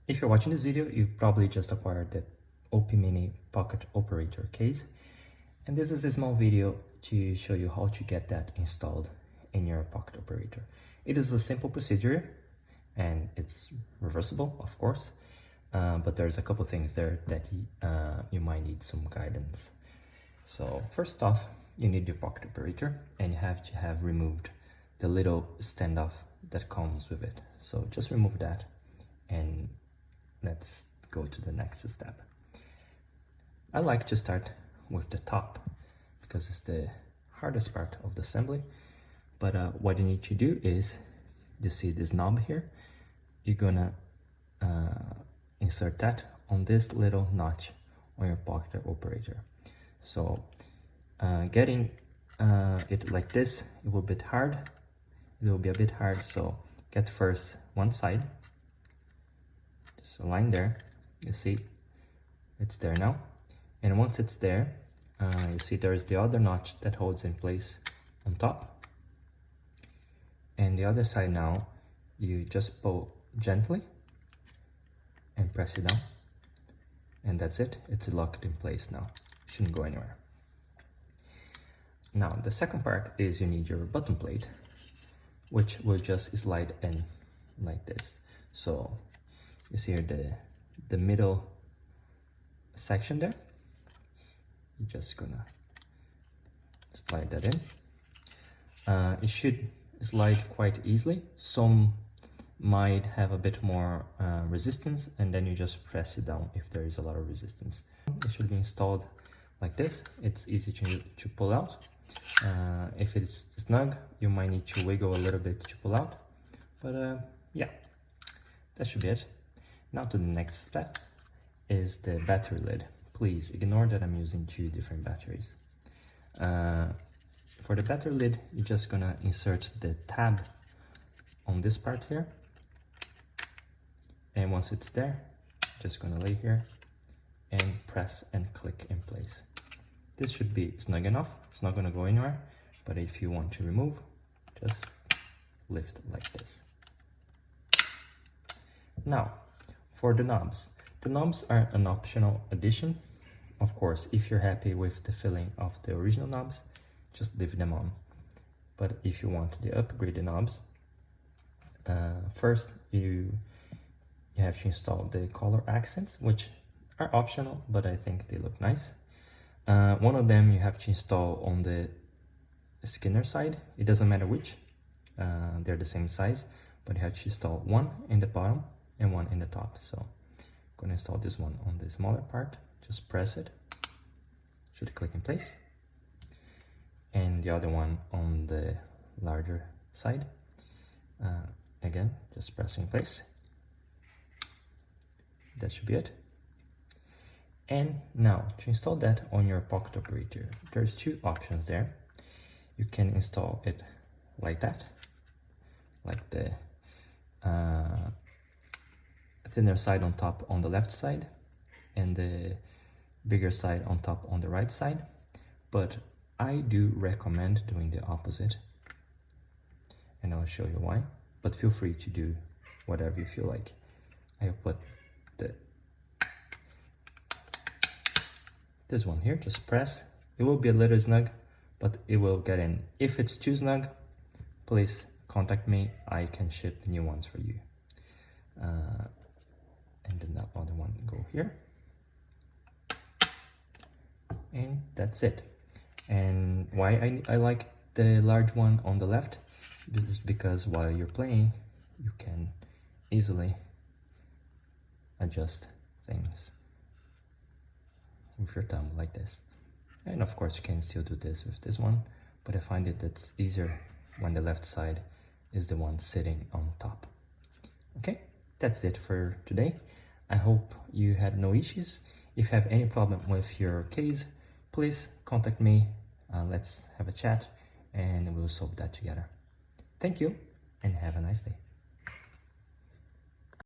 If you're watching this video, you've probably just acquired the OP Mini Pocket Operator case, and this is a small video to show you how to get that installed in your Pocket Operator. It is a simple procedure and it's reversible, of course, but there's a couple things there that you might need some guidance. So first off, you need your Pocket Operator and you have to have removed the little standoff that comes with it. So just remove that and let's go to the next step. I like to start with the top because it's the hardest part of the assembly. But what you need to do is, you see this knob here, you're gonna insert that on this little notch on your Pocket Operator. So getting it like this, it will be a bit hard. It will be a bit hard, so get first one side, just align there, you see it's there now, and once it's there, you see there's the other notch that holds in place on top, and the other side now, you just pull gently and press it down, and that's it, it's locked in place now, shouldn't go anywhere. Now the second part is you need your button plate, which will just slide in like this. So you see here the middle section there, you're just gonna slide that in. It should slide quite easily. Some might have a bit more resistance, and then you just press it down if there is a lot of resistance. It should be installed like this. It's easy to pull out. If it's snug, you might need to wiggle a little bit to pull out, but yeah, that should be it. Now to the next step is the battery lid. Please ignore that I'm using two different batteries. For the battery lid, you're just gonna insert the tab on this part here, and once it's there, just gonna lay here and press and click in place. This should be snug enough, it's not gonna go anywhere, but if you want to remove, just lift like this. Now, for the knobs are an optional addition. Of course, if you're happy with the filling of the original knobs, just leave them on. But if you want the upgraded knobs, first you have to install the color accents, which are optional, but I think they look nice. One of them you have to install on the Skinner side. It doesn't matter which, they're the same size, but you have to install one in the bottom and one in the top. So I'm going to install this one on the smaller part, just press it, should click in place, and the other one on the larger side, again just press in place. That should be it. And now to install that on your Pocket Operator, there's two options there. You can install it like that, like the thinner side on top on the left side and the bigger side on top on the right side, but I do recommend doing the opposite, and I'll show you why, but feel free to do whatever you feel like. I put this one here, just press. It will be a little snug, but it will get in. If it's too snug, please contact me, I can ship new ones for you. And then that other one go here, and that's it. And why I like the large one on the left is because while you're playing, you can easily adjust things with your thumb like this. And of course you can still do this with this one, but I find it that's easier when the left side is the one sitting on top. Okay, that's it for today. I hope you had no issues. If you have any problem with your case, please contact me, let's have a chat and we'll solve that together. Thank you and have a nice day.